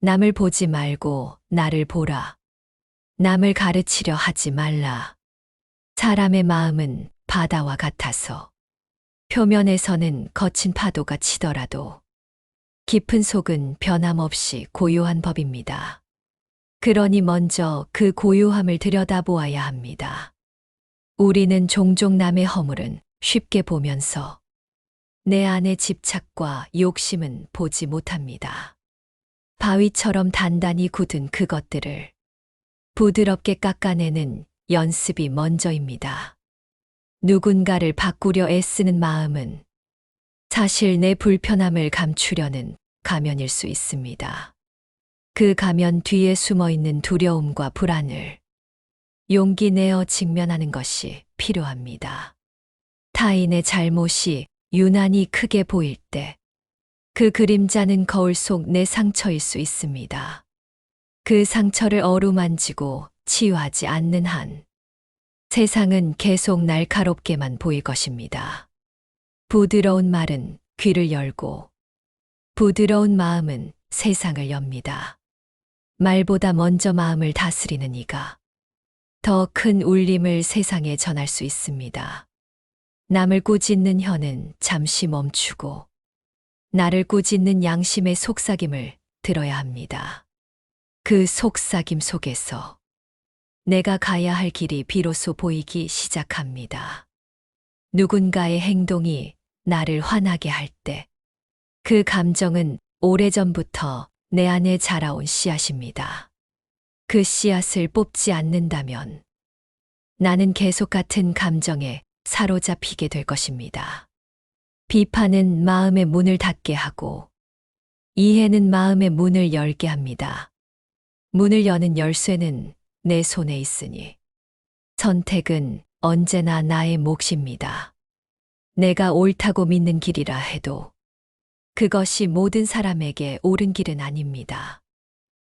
남을 보지 말고 나를 보라. 남을 가르치려 하지 말라. 사람의 마음은 바다와 같아서 표면에서는 거친 파도가 치더라도 깊은 속은 변함없이 고요한 법입니다. 그러니 먼저 그 고요함을 들여다보아야 합니다. 우리는 종종 남의 허물은 쉽게 보면서 내 안의 집착과 욕심은 보지 못합니다. 바위처럼 단단히 굳은 그것들을 부드럽게 깎아내는 연습이 먼저입니다. 누군가를 바꾸려 애쓰는 마음은 사실 내 불편함을 감추려는 가면일 수 있습니다. 그 가면 뒤에 숨어 있는 두려움과 불안을 용기 내어 직면하는 것이 필요합니다. 타인의 잘못이 유난히 크게 보일 때 그 그림자는 거울 속 내 상처일 수 있습니다. 그 상처를 어루만지고 치유하지 않는 한 세상은 계속 날카롭게만 보일 것입니다. 부드러운 말은 귀를 열고 부드러운 마음은 세상을 엽니다. 말보다 먼저 마음을 다스리는 이가 더 큰 울림을 세상에 전할 수 있습니다. 남을 꾸짖는 혀는 잠시 멈추고 나를 꾸짖는 양심의 속삭임을 들어야 합니다. 그 속삭임 속에서 내가 가야 할 길이 비로소 보이기 시작합니다. 누군가의 행동이 나를 화나게 할 때 그 감정은 오래전부터 내 안에 자라온 씨앗입니다. 그 씨앗을 뽑지 않는다면 나는 계속 같은 감정에 사로잡히게 될 것입니다. 비판은 마음의 문을 닫게 하고 이해는 마음의 문을 열게 합니다. 문을 여는 열쇠는 내 손에 있으니 선택은 언제나 나의 몫입니다. 내가 옳다고 믿는 길이라 해도 그것이 모든 사람에게 옳은 길은 아닙니다.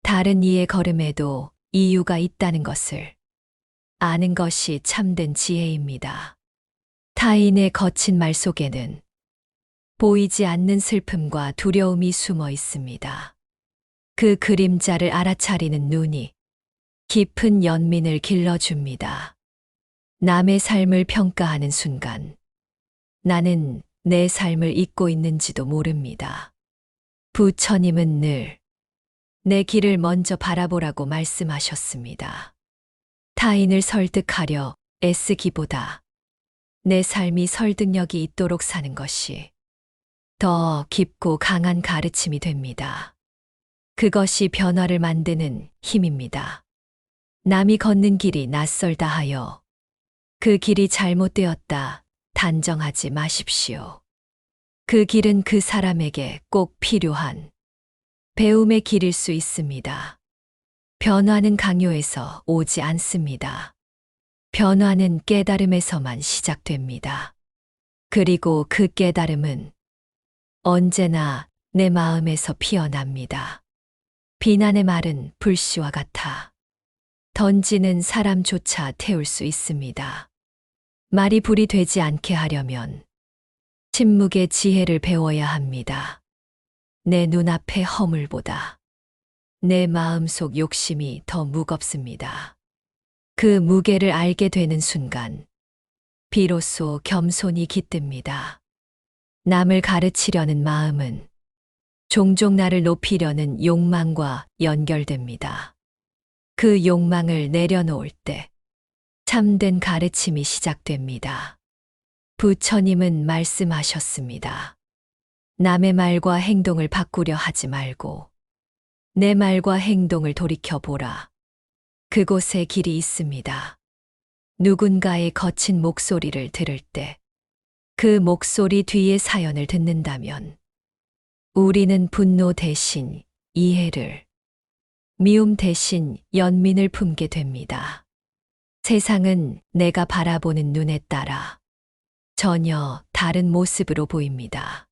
다른 이의 걸음에도 이유가 있다는 것을 아는 것이 참된 지혜입니다. 타인의 거친 말 속에는 보이지 않는 슬픔과 두려움이 숨어 있습니다. 그 그림자를 알아차리는 눈이 깊은 연민을 길러줍니다. 남의 삶을 평가하는 순간 나는 내 삶을 잊고 있는지도 모릅니다. 부처님은 늘 내 길을 먼저 바라보라고 말씀하셨습니다. 타인을 설득하려 애쓰기보다 내 삶이 설득력이 있도록 사는 것이 더 깊고 강한 가르침이 됩니다. 그것이 변화를 만드는 힘입니다. 남이 걷는 길이 낯설다 하여 그 길이 잘못되었다 단정하지 마십시오. 그 길은 그 사람에게 꼭 필요한 배움의 길일 수 있습니다. 변화는 강요에서 오지 않습니다. 변화는 깨달음에서만 시작됩니다. 그리고 그 깨달음은 언제나 내 마음에서 피어납니다. 비난의 말은 불씨와 같아 던지는 사람조차 태울 수 있습니다. 말이 불이 되지 않게 하려면 침묵의 지혜를 배워야 합니다. 내 눈앞의 허물보다 내 마음속 욕심이 더 무겁습니다. 그 무게를 알게 되는 순간 비로소 겸손이 깃듭니다. 남을 가르치려는 마음은 종종 나를 높이려는 욕망과 연결됩니다. 그 욕망을 내려놓을 때 참된 가르침이 시작됩니다. 부처님은 말씀하셨습니다. 남의 말과 행동을 바꾸려 하지 말고 내 말과 행동을 돌이켜보라. 그곳에 길이 있습니다. 누군가의 거친 목소리를 들을 때 그 목소리 뒤의 사연을 듣는다면 우리는 분노 대신 이해를, 미움 대신 연민을 품게 됩니다. 세상은 내가 바라보는 눈에 따라 전혀 다른 모습으로 보입니다.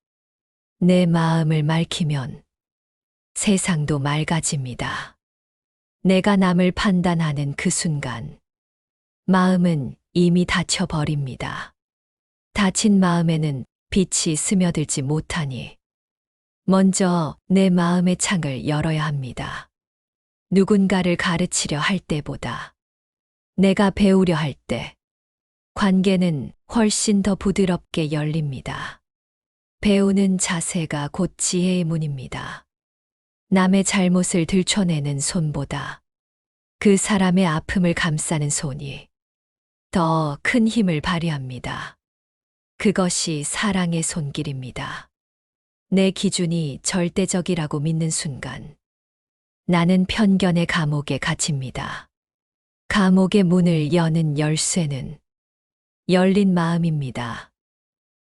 내 마음을 맑히면 세상도 맑아집니다. 내가 남을 판단하는 그 순간 마음은 이미 닫혀버립니다. 닫힌 마음에는 빛이 스며들지 못하니 먼저 내 마음의 창을 열어야 합니다. 누군가를 가르치려 할 때보다 내가 배우려 할 때 관계는 훨씬 더 부드럽게 열립니다. 배우는 자세가 곧 지혜의 문입니다. 남의 잘못을 들춰내는 손보다 그 사람의 아픔을 감싸는 손이 더 큰 힘을 발휘합니다. 그것이 사랑의 손길입니다. 내 기준이 절대적이라고 믿는 순간 나는 편견의 감옥에 갇힙니다. 감옥의 문을 여는 열쇠는 열린 마음입니다.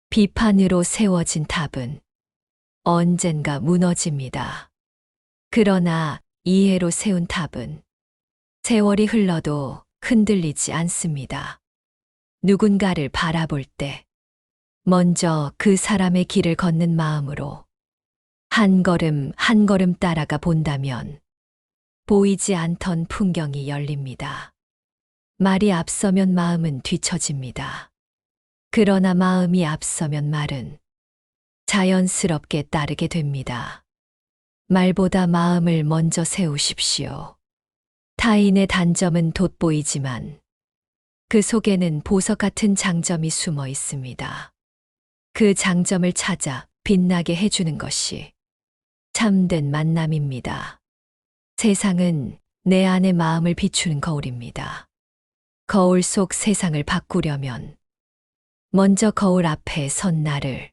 비판으로 세워진 탑은 언젠가 무너집니다. 그러나 이해로 세운 탑은 세월이 흘러도 흔들리지 않습니다. 누군가를 바라볼 때 먼저 그 사람의 길을 걷는 마음으로 한 걸음 한 걸음 따라가 본다면 보이지 않던 풍경이 열립니다. 말이 앞서면 마음은 뒤처집니다. 그러나 마음이 앞서면 말은 자연스럽게 따르게 됩니다. 말보다 마음을 먼저 세우십시오. 타인의 단점은 돋보이지만 그 속에는 보석 같은 장점이 숨어 있습니다. 그 장점을 찾아 빛나게 해주는 것이 참된 만남입니다. 세상은 내 안의 마음을 비추는 거울입니다. 거울 속 세상을 바꾸려면 먼저 거울 앞에 선 나를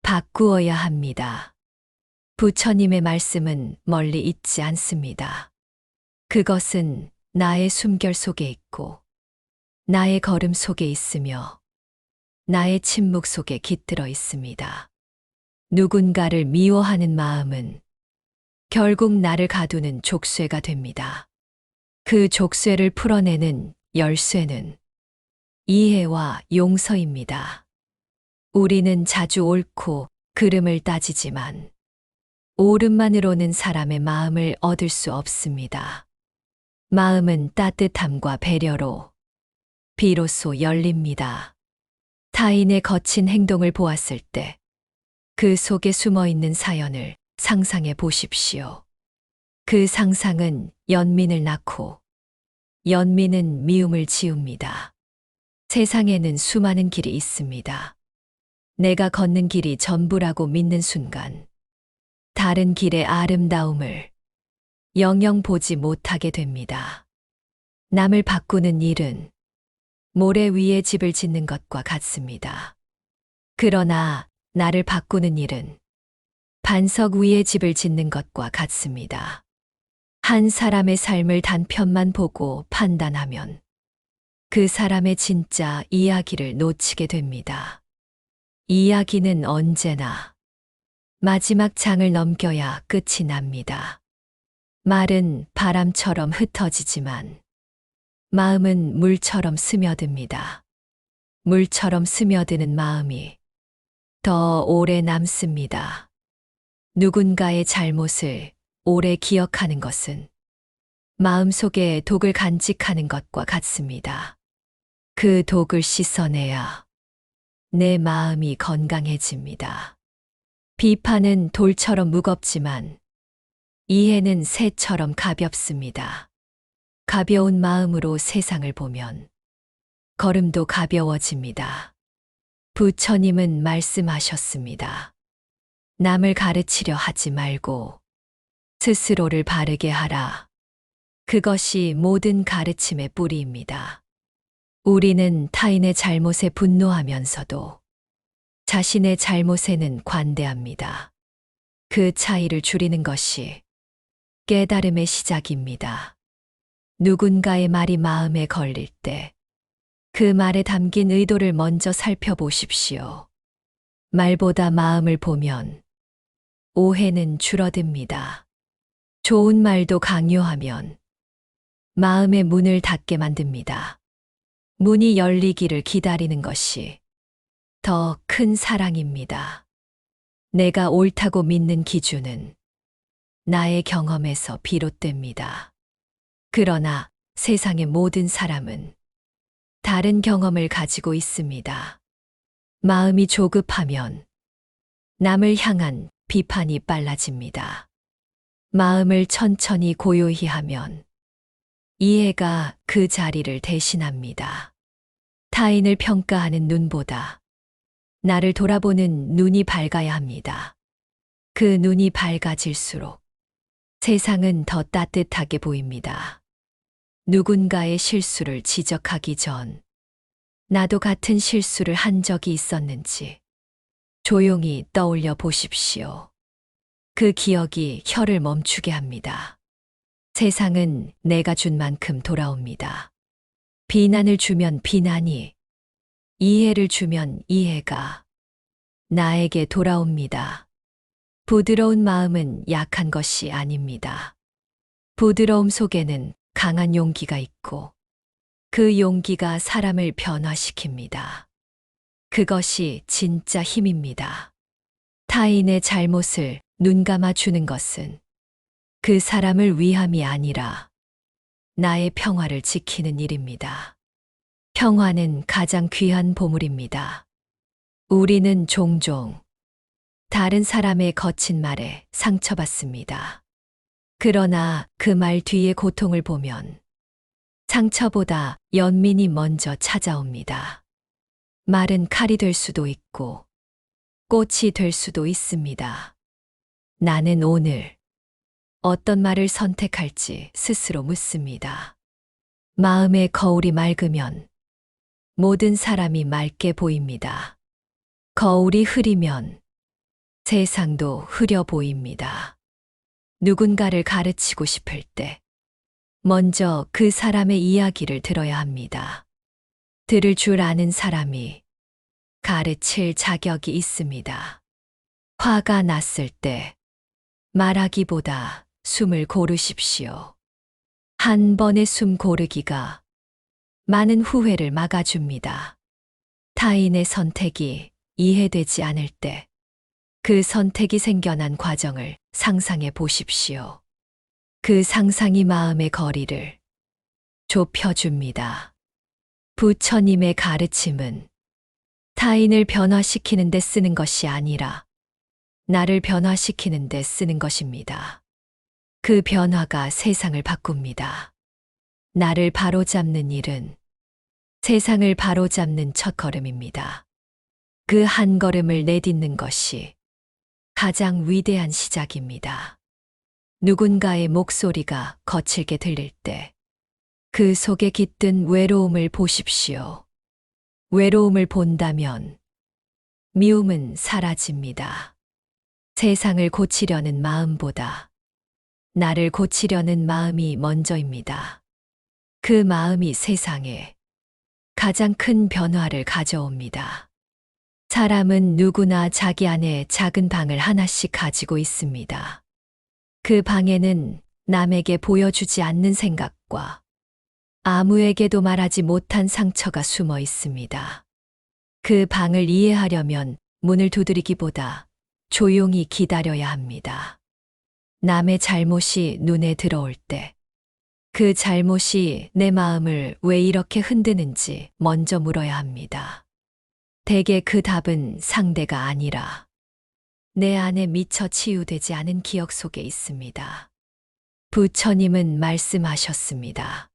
바꾸어야 합니다. 부처님의 말씀은 멀리 있지 않습니다. 그것은 나의 숨결 속에 있고 나의 걸음 속에 있으며 나의 침묵 속에 깃들어 있습니다. 누군가를 미워하는 마음은 결국 나를 가두는 족쇄가 됩니다. 그 족쇄를 풀어내는 열쇠는 이해와 용서입니다. 우리는 자주 옳고 그름을 따지지만 옳음만으로는 사람의 마음을 얻을 수 없습니다. 마음은 따뜻함과 배려로 비로소 열립니다. 타인의 거친 행동을 보았을 때 그 속에 숨어 있는 사연을 상상해 보십시오. 그 상상은 연민을 낳고 연민은 미움을 지웁니다. 세상에는 수많은 길이 있습니다. 내가 걷는 길이 전부라고 믿는 순간 다른 길의 아름다움을 영영 보지 못하게 됩니다. 남을 바꾸는 일은 모래 위에 집을 짓는 것과 같습니다. 그러나 나를 바꾸는 일은 반석 위에 집을 짓는 것과 같습니다. 한 사람의 삶을 단편만 보고 판단하면 그 사람의 진짜 이야기를 놓치게 됩니다. 이야기는 언제나 마지막 장을 넘겨야 끝이 납니다. 말은 바람처럼 흩어지지만 마음은 물처럼 스며듭니다. 물처럼 스며드는 마음이 더 오래 남습니다. 누군가의 잘못을 오래 기억하는 것은 마음속에 독을 간직하는 것과 같습니다. 그 독을 씻어내야 내 마음이 건강해집니다. 비판은 돌처럼 무겁지만 이해는 새처럼 가볍습니다. 가벼운 마음으로 세상을 보면 걸음도 가벼워집니다. 부처님은 말씀하셨습니다. 남을 가르치려 하지 말고 스스로를 바르게 하라. 그것이 모든 가르침의 뿌리입니다. 우리는 타인의 잘못에 분노하면서도 자신의 잘못에는 관대합니다. 그 차이를 줄이는 것이 깨달음의 시작입니다. 누군가의 말이 마음에 걸릴 때 그 말에 담긴 의도를 먼저 살펴보십시오. 말보다 마음을 보면 오해는 줄어듭니다. 좋은 말도 강요하면 마음의 문을 닫게 만듭니다. 문이 열리기를 기다리는 것이 더 큰 사랑입니다. 내가 옳다고 믿는 기준은 나의 경험에서 비롯됩니다. 그러나 세상의 모든 사람은 다른 경험을 가지고 있습니다. 마음이 조급하면 남을 향한 비판이 빨라집니다. 마음을 천천히 고요히 하면 이해가 그 자리를 대신합니다. 타인을 평가하는 눈보다 나를 돌아보는 눈이 밝아야 합니다. 그 눈이 밝아질수록 세상은 더 따뜻하게 보입니다. 누군가의 실수를 지적하기 전 나도 같은 실수를 한 적이 있었는지 조용히 떠올려 보십시오. 그 기억이 혀를 멈추게 합니다. 세상은 내가 준 만큼 돌아옵니다. 비난을 주면 비난이, 이해를 주면 이해가 나에게 돌아옵니다. 부드러운 마음은 약한 것이 아닙니다. 부드러움 속에는 강한 용기가 있고 그 용기가 사람을 변화시킵니다. 그것이 진짜 힘입니다. 타인의 잘못을 눈감아 주는 것은 그 사람을 위함이 아니라 나의 평화를 지키는 일입니다. 평화는 가장 귀한 보물입니다. 우리는 종종 다른 사람의 거친 말에 상처받습니다. 그러나 그 말 뒤의 고통을 보면 상처보다 연민이 먼저 찾아옵니다. 말은 칼이 될 수도 있고 꽃이 될 수도 있습니다. 나는 오늘 어떤 말을 선택할지 스스로 묻습니다. 마음의 거울이 맑으면 모든 사람이 맑게 보입니다. 거울이 흐리면 세상도 흐려 보입니다. 누군가를 가르치고 싶을 때 먼저 그 사람의 이야기를 들어야 합니다. 들을 줄 아는 사람이 가르칠 자격이 있습니다. 화가 났을 때 말하기보다 숨을 고르십시오. 한 번의 숨 고르기가 많은 후회를 막아줍니다. 타인의 선택이 이해되지 않을 때 그 선택이 생겨난 과정을 상상해 보십시오. 그 상상이 마음의 거리를 좁혀줍니다. 부처님의 가르침은 타인을 변화시키는 데 쓰는 것이 아니라 나를 변화시키는 데 쓰는 것입니다. 그 변화가 세상을 바꿉니다. 나를 바로잡는 일은 세상을 바로잡는 첫걸음입니다. 그 한 걸음을 내딛는 것이 가장 위대한 시작입니다. 누군가의 목소리가 거칠게 들릴 때 그 속에 깃든 외로움을 보십시오. 외로움을 본다면 미움은 사라집니다. 세상을 고치려는 마음보다 나를 고치려는 마음이 먼저입니다. 그 마음이 세상에 가장 큰 변화를 가져옵니다. 사람은 누구나 자기 안에 작은 방을 하나씩 가지고 있습니다. 그 방에는 남에게 보여주지 않는 생각과 아무에게도 말하지 못한 상처가 숨어 있습니다. 그 방을 이해하려면 문을 두드리기보다 조용히 기다려야 합니다. 남의 잘못이 눈에 들어올 때 그 잘못이 내 마음을 왜 이렇게 흔드는지 먼저 물어야 합니다. 대개 그 답은 상대가 아니라 내 안에 미처 치유되지 않은 기억 속에 있습니다. 부처님은 말씀하셨습니다.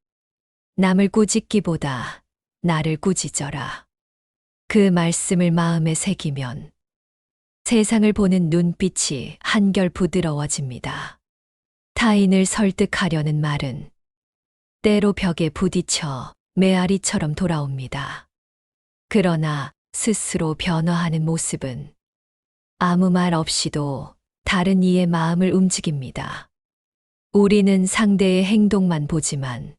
남을 꾸짖기보다 나를 꾸짖어라. 그 말씀을 마음에 새기면 세상을 보는 눈빛이 한결 부드러워집니다. 타인을 설득하려는 말은 때로 벽에 부딪혀 메아리처럼 돌아옵니다. 그러나 스스로 변화하는 모습은 아무 말 없이도 다른 이의 마음을 움직입니다. 우리는 상대의 행동만 보지만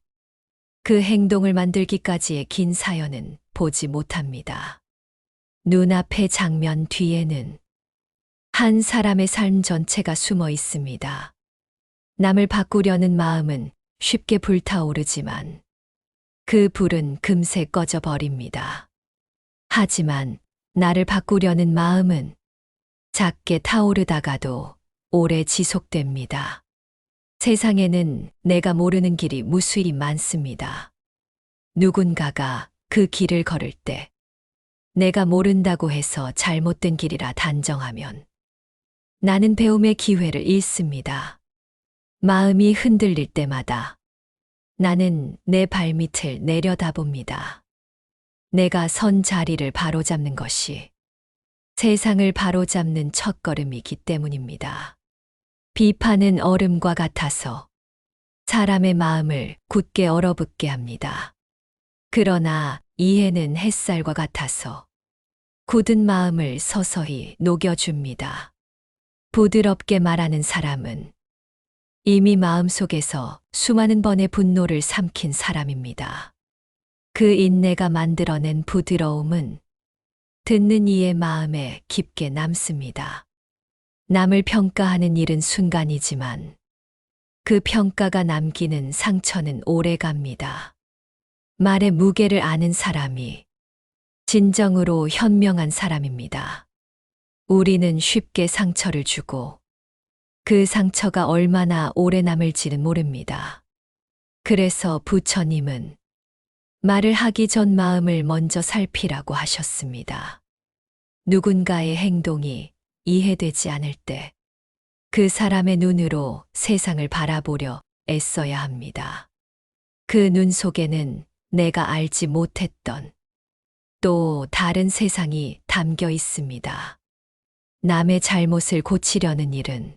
그 행동을 만들기까지의 긴 사연은 보지 못합니다. 눈앞의 장면 뒤에는 한 사람의 삶 전체가 숨어 있습니다. 남을 바꾸려는 마음은 쉽게 불타오르지만 그 불은 금세 꺼져버립니다. 하지만 나를 바꾸려는 마음은 작게 타오르다가도 오래 지속됩니다. 세상에는 내가 모르는 길이 무수히 많습니다. 누군가가 그 길을 걸을 때 내가 모른다고 해서 잘못된 길이라 단정하면 나는 배움의 기회를 잃습니다. 마음이 흔들릴 때마다 나는 내 발밑을 내려다봅니다. 내가 선 자리를 바로잡는 것이 세상을 바로잡는 첫걸음이기 때문입니다. 비판은 얼음과 같아서 사람의 마음을 굳게 얼어붙게 합니다. 그러나 이해는 햇살과 같아서 굳은 마음을 서서히 녹여줍니다. 부드럽게 말하는 사람은 이미 마음속에서 수많은 번의 분노를 삼킨 사람입니다. 그 인내가 만들어낸 부드러움은 듣는 이의 마음에 깊게 남습니다. 남을 평가하는 일은 순간이지만 그 평가가 남기는 상처는 오래 갑니다. 말의 무게를 아는 사람이 진정으로 현명한 사람입니다. 우리는 쉽게 상처를 주고 그 상처가 얼마나 오래 남을지는 모릅니다. 그래서 부처님은 말을 하기 전 마음을 먼저 살피라고 하셨습니다. 누군가의 행동이 이해되지 않을 때 그 사람의 눈으로 세상을 바라보려 애써야 합니다. 그 눈 속에는 내가 알지 못했던 또 다른 세상이 담겨 있습니다. 남의 잘못을 고치려는 일은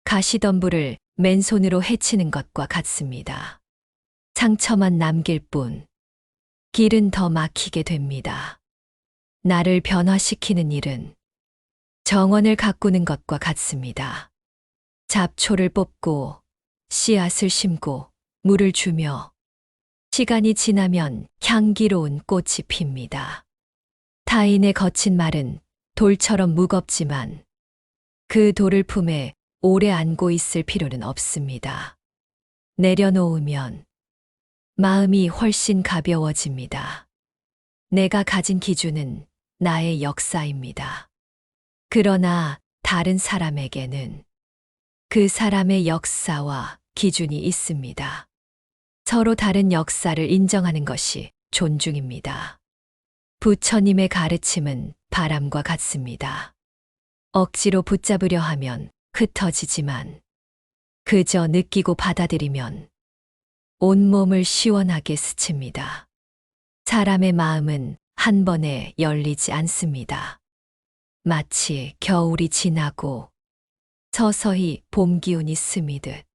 가시덤불을 맨손으로 헤치는 것과 같습니다. 상처만 남길 뿐 길은 더 막히게 됩니다. 나를 변화시키는 일은 정원을 가꾸는 것과 같습니다. 잡초를 뽑고 씨앗을 심고 물을 주며 시간이 지나면 향기로운 꽃이 핍니다. 타인의 거친 말은 돌처럼 무겁지만 그 돌을 품에 오래 안고 있을 필요는 없습니다. 내려놓으면 마음이 훨씬 가벼워집니다. 내가 가진 기준은 나의 역사입니다. 그러나 다른 사람에게는 그 사람의 역사와 기준이 있습니다. 서로 다른 역사를 인정하는 것이 존중입니다. 부처님의 가르침은 바람과 같습니다. 억지로 붙잡으려 하면 흩어지지만 그저 느끼고 받아들이면 온몸을 시원하게 스칩니다. 사람의 마음은 한 번에 열리지 않습니다. 마치 겨울이 지나고 서서히 봄 기운이 스미듯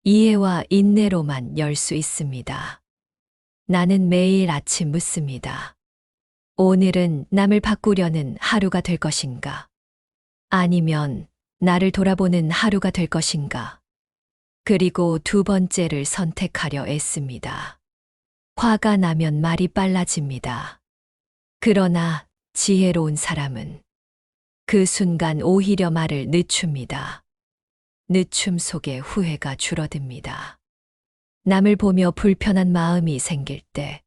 이해와 인내로만 열 수 있습니다. 나는 매일 아침 묻습니다. 오늘은 남을 바꾸려는 하루가 될 것인가? 아니면 나를 돌아보는 하루가 될 것인가? 그리고 두 번째를 선택하려 애씁니다. 화가 나면 말이 빨라집니다. 그러나 지혜로운 사람은 그 순간 오히려 말을 늦춥니다. 늦춤 속에 후회가 줄어듭니다. 남을 보며 불편한 마음이 생길 때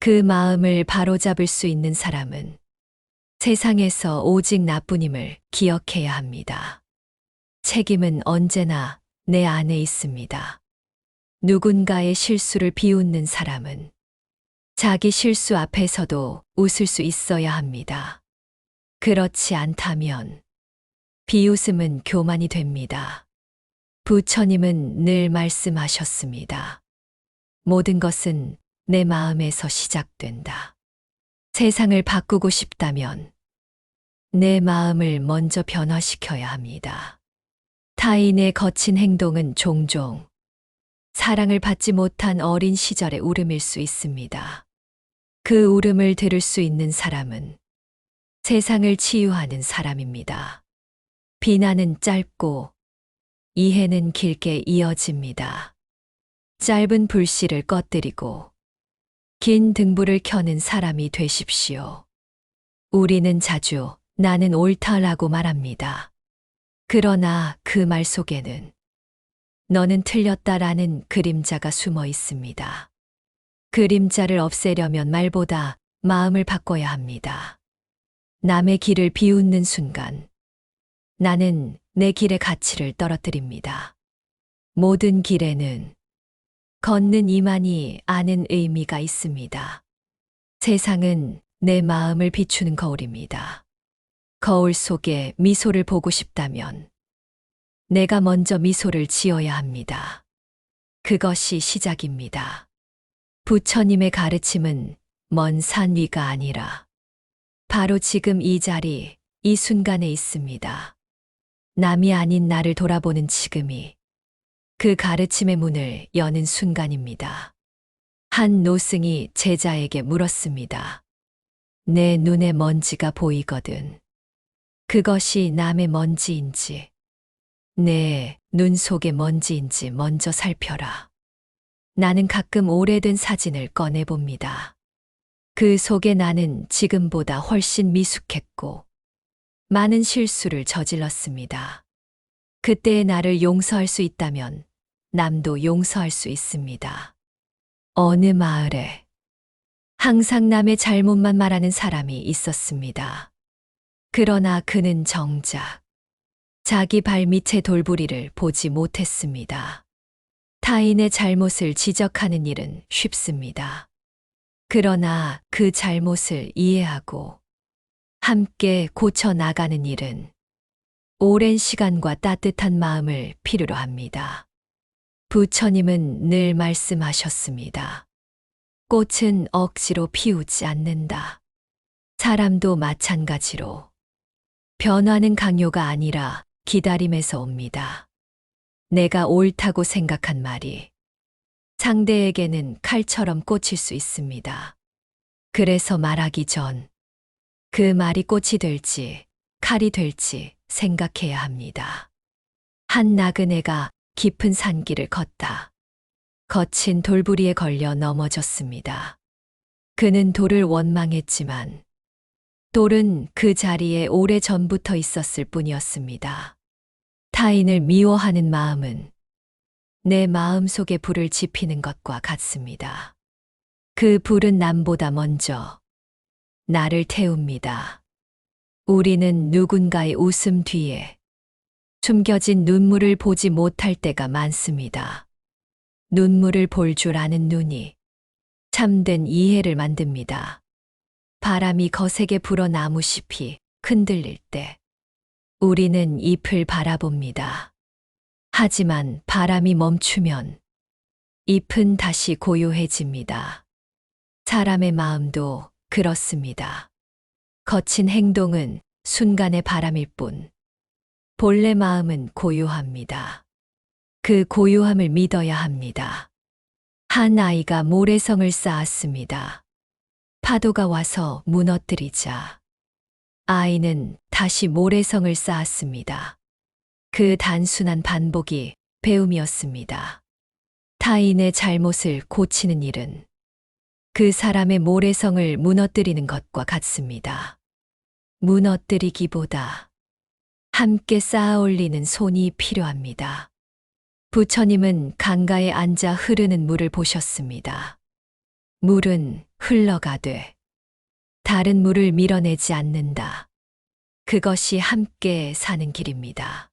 그 마음을 바로잡을 수 있는 사람은 세상에서 오직 나뿐임을 기억해야 합니다. 책임은 언제나 내 안에 있습니다. 누군가의 실수를 비웃는 사람은 자기 실수 앞에서도 웃을 수 있어야 합니다. 그렇지 않다면 비웃음은 교만이 됩니다. 부처님은 늘 말씀하셨습니다. 모든 것은 내 마음에서 시작된다. 세상을 바꾸고 싶다면 내 마음을 먼저 변화시켜야 합니다. 타인의 거친 행동은 종종 사랑을 받지 못한 어린 시절의 울음일 수 있습니다. 그 울음을 들을 수 있는 사람은 세상을 치유하는 사람입니다. 비난은 짧고 이해는 길게 이어집니다. 짧은 불씨를 꺼뜨리고 긴 등불을 켜는 사람이 되십시오. 우리는 자주 나는 옳다라고 말합니다. 그러나 그 말 속에는 너는 틀렸다라는 그림자가 숨어 있습니다. 그림자를 없애려면 말보다 마음을 바꿔야 합니다. 남의 길을 비웃는 순간 나는 내 길의 가치를 떨어뜨립니다. 모든 길에는 걷는 이만이 아는 의미가 있습니다. 세상은 내 마음을 비추는 거울입니다. 거울 속에 미소를 보고 싶다면 내가 먼저 미소를 지어야 합니다. 그것이 시작입니다. 부처님의 가르침은 먼 산 위가 아니라 바로 지금 이 자리, 이 순간에 있습니다. 남이 아닌 나를 돌아보는 지금이 그 가르침의 문을 여는 순간입니다. 한 노승이 제자에게 물었습니다. 내 눈에 먼지가 보이거든. 그것이 남의 먼지인지, 내 눈 속의 먼지인지 먼저 살펴라. 나는 가끔 오래된 사진을 꺼내봅니다. 그 속에 나는 지금보다 훨씬 미숙했고, 많은 실수를 저질렀습니다. 그때의 나를 용서할 수 있다면 남도 용서할 수 있습니다. 어느 마을에 항상 남의 잘못만 말하는 사람이 있었습니다. 그러나 그는 정작 자기 발밑의 돌부리를 보지 못했습니다. 타인의 잘못을 지적하는 일은 쉽습니다. 그러나 그 잘못을 이해하고 함께 고쳐 나가는 일은 오랜 시간과 따뜻한 마음을 필요로 합니다. 부처님은 늘 말씀하셨습니다. 꽃은 억지로 피우지 않는다. 사람도 마찬가지로 변화는 강요가 아니라 기다림에서 옵니다. 내가 옳다고 생각한 말이 상대에게는 칼처럼 꽂힐 수 있습니다. 그래서 말하기 전 그 말이 꽃이 될지 칼이 될지 생각해야 합니다. 한 나그네가 깊은 산길을 걷다. 거친 돌부리에 걸려 넘어졌습니다. 그는 돌을 원망했지만 돌은 그 자리에 오래전부터 있었을 뿐이었습니다. 타인을 미워하는 마음은 내 마음 속에 불을 지피는 것과 같습니다. 그 불은 남보다 먼저 나를 태웁니다. 우리는 누군가의 웃음 뒤에 숨겨진 눈물을 보지 못할 때가 많습니다. 눈물을 볼 줄 아는 눈이 참된 이해를 만듭니다. 바람이 거세게 불어 나무잎이 흔들릴 때 우리는 잎을 바라봅니다. 하지만 바람이 멈추면 잎은 다시 고요해집니다. 사람의 마음도 그렇습니다. 거친 행동은 순간의 바람일 뿐, 본래 마음은 고요합니다. 그 고요함을 믿어야 합니다. 한 아이가 모래성을 쌓았습니다. 파도가 와서 무너뜨리자 아이는 다시 모래성을 쌓았습니다. 그 단순한 반복이 배움이었습니다. 타인의 잘못을 고치는 일은 그 사람의 모래성을 무너뜨리는 것과 같습니다. 무너뜨리기보다 함께 쌓아 올리는 손이 필요합니다. 부처님은 강가에 앉아 흐르는 물을 보셨습니다. 물은 흘러가되 다른 물을 밀어내지 않는다. 그것이 함께 사는 길입니다.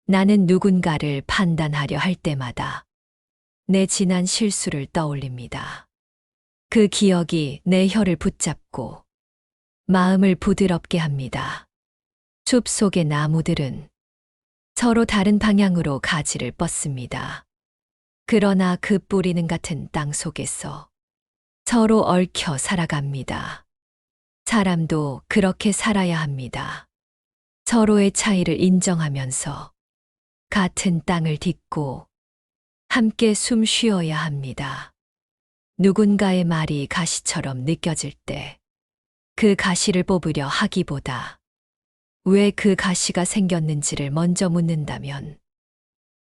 나는 누군가를 판단하려 할 때마다 내 지난 실수를 떠올립니다. 그 기억이 내 혀를 붙잡고 마음을 부드럽게 합니다. 숲 속의 나무들은 서로 다른 방향으로 가지를 뻗습니다. 그러나 그 뿌리는 같은 땅 속에서 서로 얽혀 살아갑니다. 사람도 그렇게 살아야 합니다. 서로의 차이를 인정하면서 같은 땅을 딛고 함께 숨 쉬어야 합니다. 누군가의 말이 가시처럼 느껴질 때 그 가시를 뽑으려 하기보다 왜 그 가시가 생겼는지를 먼저 묻는다면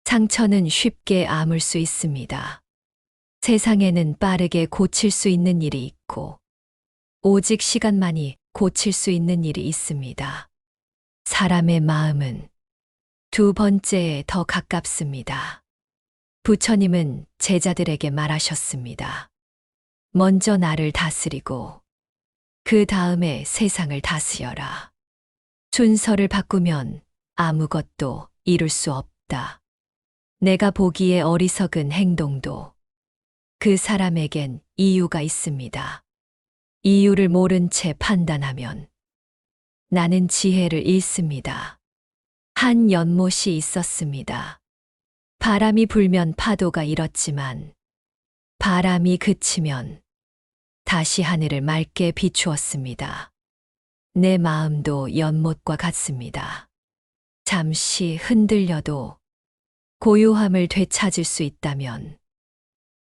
상처는 쉽게 아물 수 있습니다. 세상에는 빠르게 고칠 수 있는 일이 있고 오직 시간만이 고칠 수 있는 일이 있습니다. 사람의 마음은 두 번째에 더 가깝습니다. 부처님은 제자들에게 말하셨습니다. 먼저 나를 다스리고 그 다음에 세상을 다스려라. 순서를 바꾸면 아무것도 이룰 수 없다. 내가 보기에 어리석은 행동도 그 사람에겐 이유가 있습니다. 이유를 모른 채 판단하면 나는 지혜를 잃습니다. 한 연못이 있었습니다. 바람이 불면 파도가 일었지만 바람이 그치면 다시 하늘을 맑게 비추었습니다. 내 마음도 연못과 같습니다. 잠시 흔들려도 고요함을 되찾을 수 있다면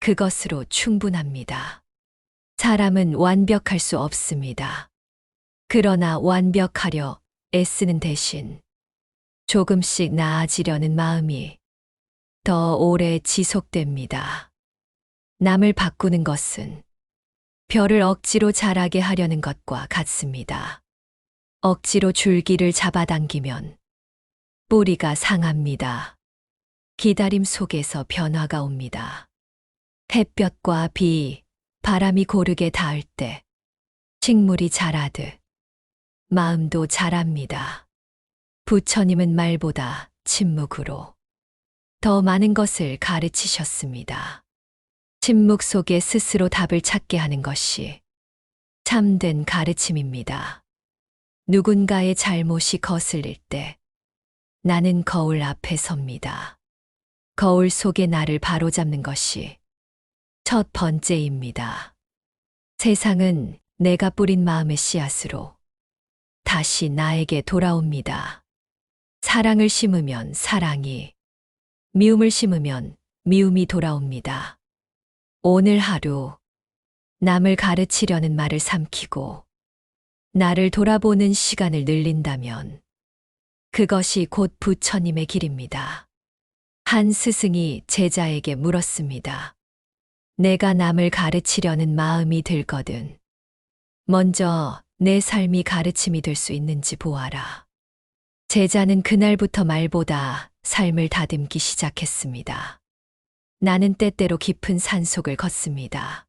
그것으로 충분합니다. 사람은 완벽할 수 없습니다. 그러나 완벽하려 애쓰는 대신 조금씩 나아지려는 마음이 더 오래 지속됩니다. 남을 바꾸는 것은 별을 억지로 자라게 하려는 것과 같습니다. 억지로 줄기를 잡아당기면 뿌리가 상합니다. 기다림 속에서 변화가 옵니다. 햇볕과 비, 바람이 고르게 닿을 때 식물이 자라듯 마음도 자랍니다. 부처님은 말보다 침묵으로 더 많은 것을 가르치셨습니다. 침묵 속에 스스로 답을 찾게 하는 것이 참된 가르침입니다. 누군가의 잘못이 거슬릴 때 나는 거울 앞에 섭니다. 거울 속에 나를 바로잡는 것이 첫 번째입니다. 세상은 내가 뿌린 마음의 씨앗으로 다시 나에게 돌아옵니다. 사랑을 심으면 사랑이, 미움을 심으면 미움이 돌아옵니다. 오늘 하루 남을 가르치려는 말을 삼키고 나를 돌아보는 시간을 늘린다면 그것이 곧 부처님의 길입니다. 한 스승이 제자에게 물었습니다. 내가 남을 가르치려는 마음이 들거든 먼저 내 삶이 가르침이 될 수 있는지 보아라. 제자는 그날부터 말보다 삶을 다듬기 시작했습니다. 나는 때때로 깊은 산속을 걷습니다.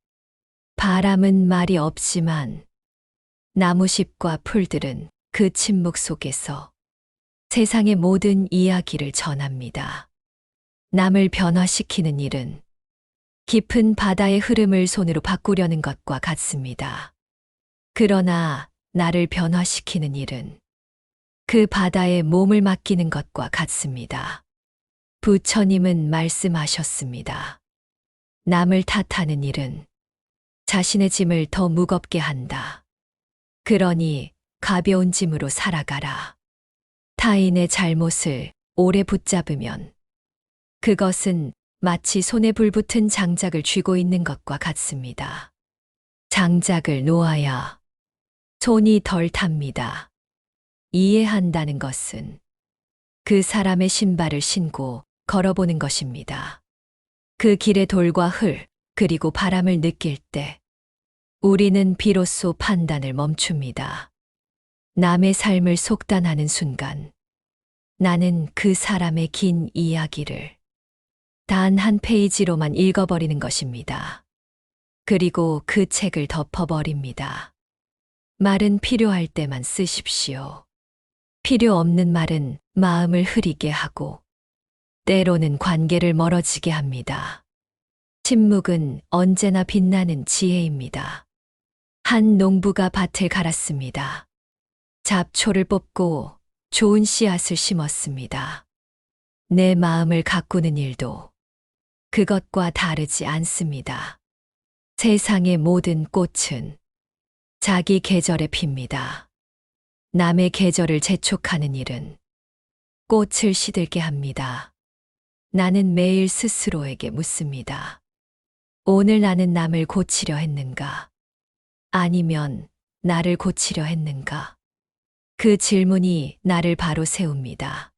바람은 말이 없지만 나무잎과 풀들은 그 침묵 속에서 세상의 모든 이야기를 전합니다. 남을 변화시키는 일은 깊은 바다의 흐름을 손으로 바꾸려는 것과 같습니다. 그러나 나를 변화시키는 일은 그 바다에 몸을 맡기는 것과 같습니다. 부처님은 말씀하셨습니다. 남을 탓하는 일은 자신의 짐을 더 무겁게 한다. 그러니 가벼운 짐으로 살아가라. 타인의 잘못을 오래 붙잡으면 그것은 마치 손에 불붙은 장작을 쥐고 있는 것과 같습니다. 장작을 놓아야 손이 덜 탑니다. 이해한다는 것은 그 사람의 신발을 신고 걸어보는 것입니다. 그 길의 돌과 흘, 그리고 바람을 느낄 때 우리는 비로소 판단을 멈춥니다. 남의 삶을 속단하는 순간 나는 그 사람의 긴 이야기를 단 한 페이지로만 읽어버리는 것입니다. 그리고 그 책을 덮어버립니다. 말은 필요할 때만 쓰십시오. 필요 없는 말은 마음을 흐리게 하고 때로는 관계를 멀어지게 합니다. 침묵은 언제나 빛나는 지혜입니다. 한 농부가 밭을 갈았습니다. 잡초를 뽑고 좋은 씨앗을 심었습니다. 내 마음을 가꾸는 일도 그것과 다르지 않습니다. 세상의 모든 꽃은 자기 계절에 핍니다. 남의 계절을 재촉하는 일은 꽃을 시들게 합니다. 나는 매일 스스로에게 묻습니다. 오늘 나는 남을 고치려 했는가? 아니면 나를 고치려 했는가? 그 질문이 나를 바로 세웁니다.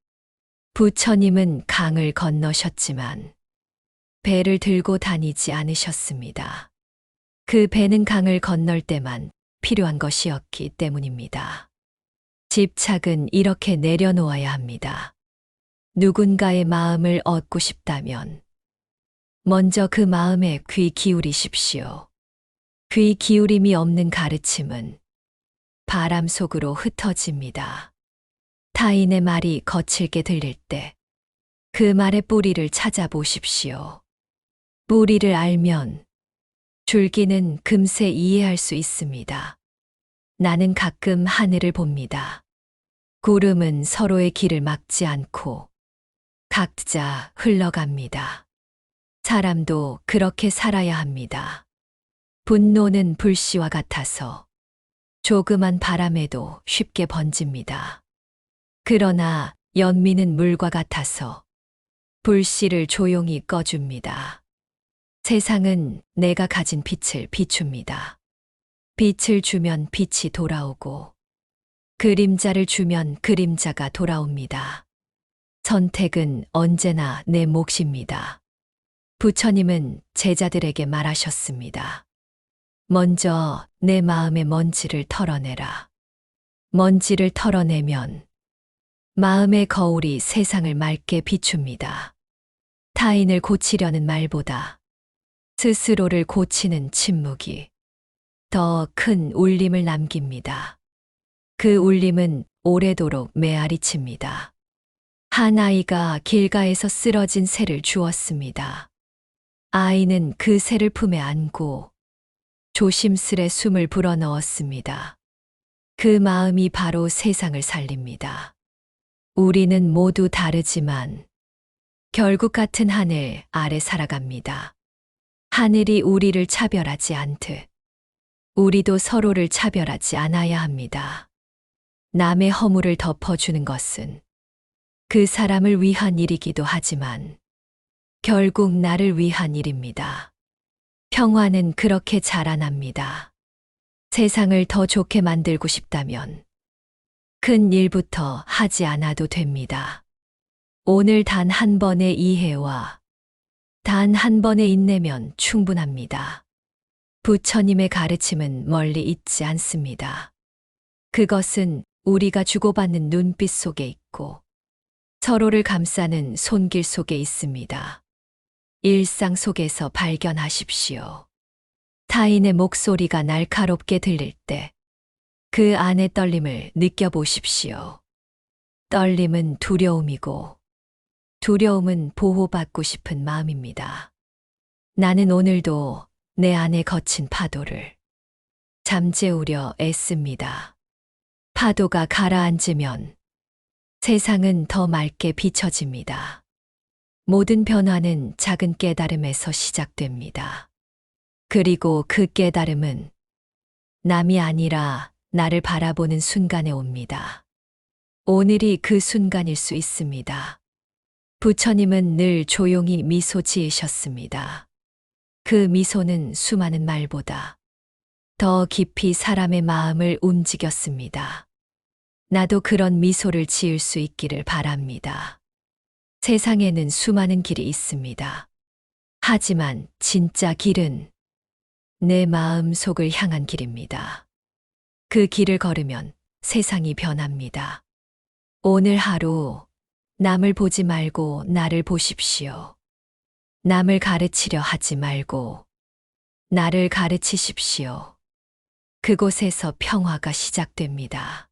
부처님은 강을 건너셨지만 배를 들고 다니지 않으셨습니다. 그 배는 강을 건널 때만 필요한 것이었기 때문입니다. 집착은 이렇게 내려놓아야 합니다. 누군가의 마음을 얻고 싶다면 먼저 그 마음에 귀 기울이십시오. 귀 기울임이 없는 가르침은 바람 속으로 흩어집니다. 타인의 말이 거칠게 들릴 때 그 말의 뿌리를 찾아보십시오. 뿌리를 알면 줄기는 금세 이해할 수 있습니다. 나는 가끔 하늘을 봅니다. 구름은 서로의 길을 막지 않고 각자 흘러갑니다. 사람도 그렇게 살아야 합니다. 분노는 불씨와 같아서 조그만 바람에도 쉽게 번집니다. 그러나 연민은 물과 같아서 불씨를 조용히 꺼줍니다. 세상은 내가 가진 빛을 비춥니다. 빛을 주면 빛이 돌아오고 그림자를 주면 그림자가 돌아옵니다. 선택은 언제나 내 몫입니다. 부처님은 제자들에게 말하셨습니다. 먼저 내 마음의 먼지를 털어내라. 먼지를 털어내면 마음의 거울이 세상을 맑게 비춥니다. 타인을 고치려는 말보다 스스로를 고치는 침묵이 더 큰 울림을 남깁니다. 그 울림은 오래도록 메아리칩니다. 한 아이가 길가에서 쓰러진 새를 주었습니다. 아이는 그 새를 품에 안고 조심스레 숨을 불어넣었습니다. 그 마음이 바로 세상을 살립니다. 우리는 모두 다르지만 결국 같은 하늘 아래 살아갑니다. 하늘이 우리를 차별하지 않듯 우리도 서로를 차별하지 않아야 합니다. 남의 허물을 덮어주는 것은 그 사람을 위한 일이기도 하지만 결국 나를 위한 일입니다. 평화는 그렇게 자라납니다. 세상을 더 좋게 만들고 싶다면 큰 일부터 하지 않아도 됩니다. 오늘 단 한 번의 이해와 단 한 번의 인내면 충분합니다. 부처님의 가르침은 멀리 있지 않습니다. 그것은 우리가 주고받는 눈빛 속에 있고 서로를 감싸는 손길 속에 있습니다. 일상 속에서 발견하십시오. 타인의 목소리가 날카롭게 들릴 때 그 안의 떨림을 느껴보십시오. 떨림은 두려움이고 두려움은 보호받고 싶은 마음입니다. 나는 오늘도 내 안에 거친 파도를 잠재우려 애씁니다. 파도가 가라앉으면 세상은 더 맑게 비춰집니다. 모든 변화는 작은 깨달음에서 시작됩니다. 그리고 그 깨달음은 남이 아니라 나를 바라보는 순간에 옵니다. 오늘이 그 순간일 수 있습니다. 부처님은 늘 조용히 미소 지으셨습니다. 그 미소는 수많은 말보다 더 깊이 사람의 마음을 움직였습니다. 나도 그런 미소를 지을 수 있기를 바랍니다. 세상에는 수많은 길이 있습니다. 하지만 진짜 길은 내 마음 속을 향한 길입니다. 그 길을 걸으면 세상이 변합니다. 오늘 하루 남을 보지 말고 나를 보십시오. 남을 가르치려 하지 말고 나를 가르치십시오. 그곳에서 평화가 시작됩니다.